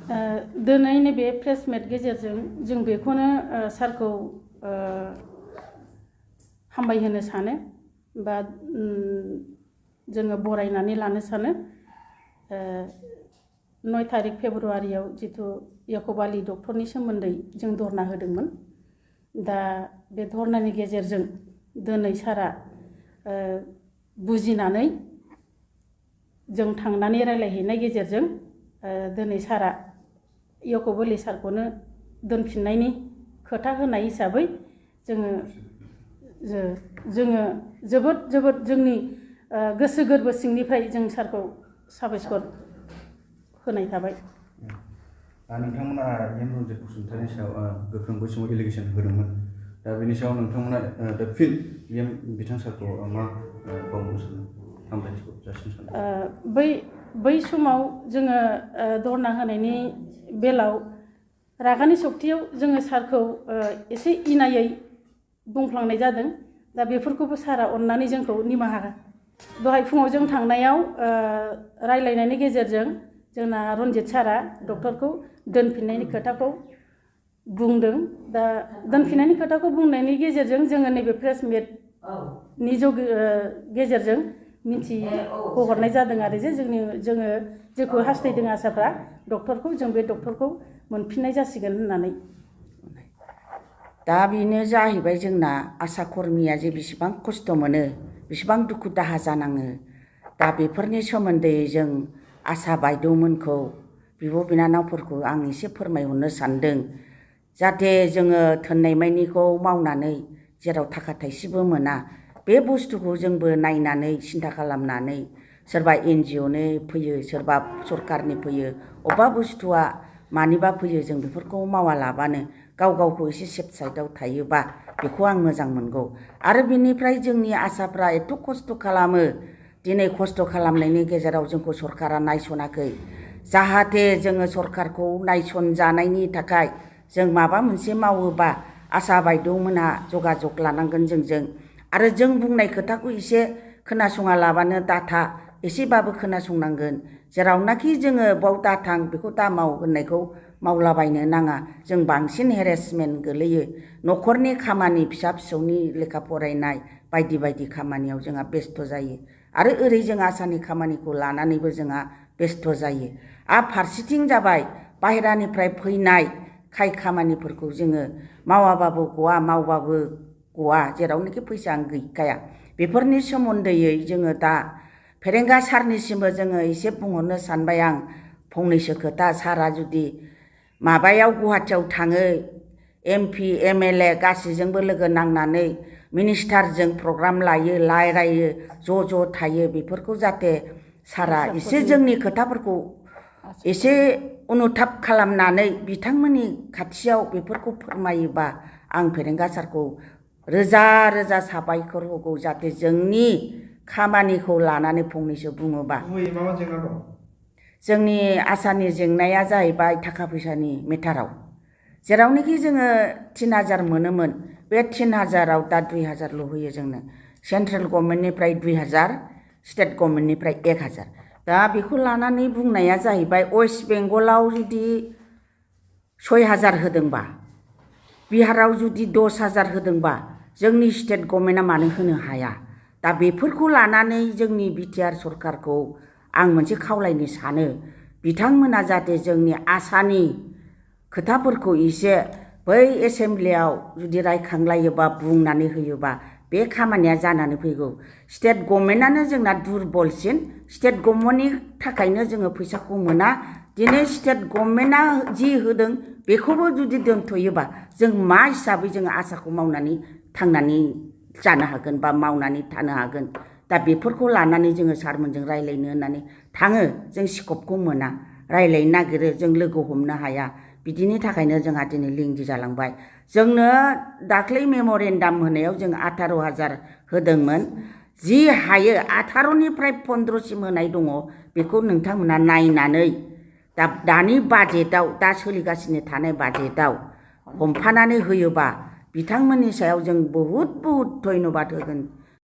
दिनै नैबे प्रेस मिट गेजेरजों जों बेखौनो सारखौ हामबायहोनो सानो बा जोङो बरायनानै लानो सानो 9 तारिख फेब्रुवारियाव जितु याकुब आली डक्टरनि सोमोन्दै जों धरना होदोंमोन दा बे धरनानि गेजेरजों दिनै सारा बुजिनानै जों थांनानै रायलायहैनाय गेजेरजों दिनै सारा याकुब आली सारखौनो दोनफिननायनि खोथा होनाय हिसाबै जोङो जोबोद जोंनि गोसो गोरबो सिंनिफ्राय जों सारखौ साबायखर होनाय थाबाय। नोंथांमोना एम रन्जित बसुमतारिनि सायाव गोख्रों बैसोमाव एलिगेसन होदोंमोन दा बेनि सायाव नोंथांमोना दा फिन एम बिथां सारखौ मा बावनो सानो हामलायथिखौ जासिनो सानो? बै समाव जोङो धरना होनायनि बेलाव रागानि सक्तियाव जोङो सारखौ एसे इनायै बुंफ्लांनाय जादों दा बेफोरखौबो सारा अननानै जोंखौ निमाहा दहाय फुङाव जों थांनायाव रायलायनायनि गेजेरजों जोंना रन्जित सारा डक्टरखौ दोनफिननायनि खोथाखौ बुंदों दा दोनफिननायनि खोथाखौ बुंनायनि गेजेरजों जोङो नैबे प्रेस मिटनि गेजेरजों मिथिहोहरनाय जादों आरो जे जोङो जेखौ हास्थायदों आसाफ्रा डक्टरखौ जों बे डक्टरखौ मोनफिननाय जासिगोन होननानै। दा बेनो जाहैबाय जोंना आसा कर्मिया जे बेसेबां खस्थ' मोनो बेसेबां दुखु दाहा जानाङो दा बेफोरनि सोमोन्दै जों आसा बायद'मोनखौ बिब' बिनानावफोरखौ आं एसे फोरमायहरनो सानदों जाहाथे जोङो थोननायमानिखौ मावनानै जेराव थाखा थाइसेबो मोना बे बुस्थुखौ जोंबो नायनानै सिन्था खालामनानै सोरबा NGOनि फैयो सोरबा सरकारनि फैयो अबेबा बुस्थुआ मानिबा फैयो जों बेफोरखौ मावालाबानो गावखौ एसे सेफ साइडआव थायोबा बेखौ आं मोजां मोनगौ आरो बिनिफ्राय जोंनि आसाफ्रा एथ' खस्थ' खालामो दिनै खस्थ' खालामनायनि गेजेराव जोंखौ सरकारा नायसनाखै जाहाथे जोङो सरकारखौ नायसनजानायनि थाखाय जों माबा मोनसे मावोबा आसा बायद'मोनहा जगाजग लानांगोन जोंजों आरो जों बुंनाय खोथाखौ एसे खोनासङा लाबानो दाथा एसेबाबो खोनासंनांगोन जेरावनाखि जोङो बाव दाथां बेखौ दामाव होननायखौ मावलाबायनो नाङा जों बांसिन हेरेसमेन्ट गोलैयो न'खरनि खामानि फिसा फिसौनि लेखा फरायनाय बायदि खामानियाव जोंहा बेस्थ' जायो आरो ओरै जों आसानि खामानिखौ लानानैबो जोंहा बेस्थ' जायो आरो फारसेथिं जाबाय बाहेरानिफ्राय फैनाय खाय खामानिफोरखौ जोङो मावाबाबो गवा मावबाबो गवा जेरावनाखि फैसा गैखाया बेफोरनि सोमोन्दैयै जोङो दा फेरेंगा सारनिसिमबो जोङो एसे बुंहरनो सानबाय आं फंनैसो खोथा सारा जुदि माबायाव गुवाहाटियाव थाङो MP MLA गासैजोंबो लोगो नांनानै मिनिस्टारजों प्रग्राम लायो रायलायो ज' थायो बेफोरखौ जाहाथे सारा एसे जोंनि खोथाफोरखौ एसे अनुताप खालामनानै बिथांमोननि खाथियाव बेफोरखौ फोरमायोबा आं फेरेंगा सारखौ रोजा साबायखर होगौ जाहाथे जोंनि खामानिखौ लानानै फंनैसो बुङोबा जोंनि आसानि जेंनाया जाहैबाय थाखा फैसानि मेटाराव जेरावनाखि जोङो 3000 मोनोमोन बे 3000आव दा 2000ल' होयो जोंनो सेन्ट्रेल गभर्नमेन्टनिफ्राय 2000 स्टेट गभर्नमेन्टनिफ्राय 1000 दा बेखौ लानानै बुंनाया जाहैबाय वेस्ट बेंगलाव जुदि 6000 होदोंबा बिहाराव जुदि 10000 होदोंबा जोंनि स्टेट गभर्नमेन्टआ मानो होनो हाया दा बेफोरखौ लानानै जोंनि BTR सरकारखौ आं मोनसे खावलायनो सानो बिथांमोना जाहाथे जोंनि आसानि खोथाफोरखौ एसे बै एसेमब्लियाव जुदि रायखांलायोबा बुंनानै होयोबा बे खामानिया जानानै फैगौ स्टेट गभर्नमेन्टआनो जोंना दुरबलसिन स्टेट गभर्नमेन्टनि थाखायनो जोङो फैसाखौ मोना दिनै स्टेट गभर्नमेन्टआ जि होदों बेखौबो जुदि दोनथ'योबा जों मा हिसाबै जोङो आसाखौ मावनानै थांनानै जानो हागोन बा मावनानै थानो हागोन दा बेफोरखौ लानानै जोङो सारमोनजों रायलायनो होननानै थाङो जों स्कपखौ मोना रायलायनो नागिरो जों लोगो हमनो हाया बिदिनि थाखायनो जोंहा दिनै लिंदि जालांबाय जोंनो दाख्लै मेम'रेन्डाम होनायाव जों 18000 होदोंमोन जि हायो 18निफ्राय 15सिम होनाय दङ बेखौ नोंथांमोना नायनानै दानि बाजेटआव दा सोलिगासिनो थानाय बाजेटआव हमफानानै होयोबा बिथांमोननि सायाव जों बहुत धन्यबाद होगोन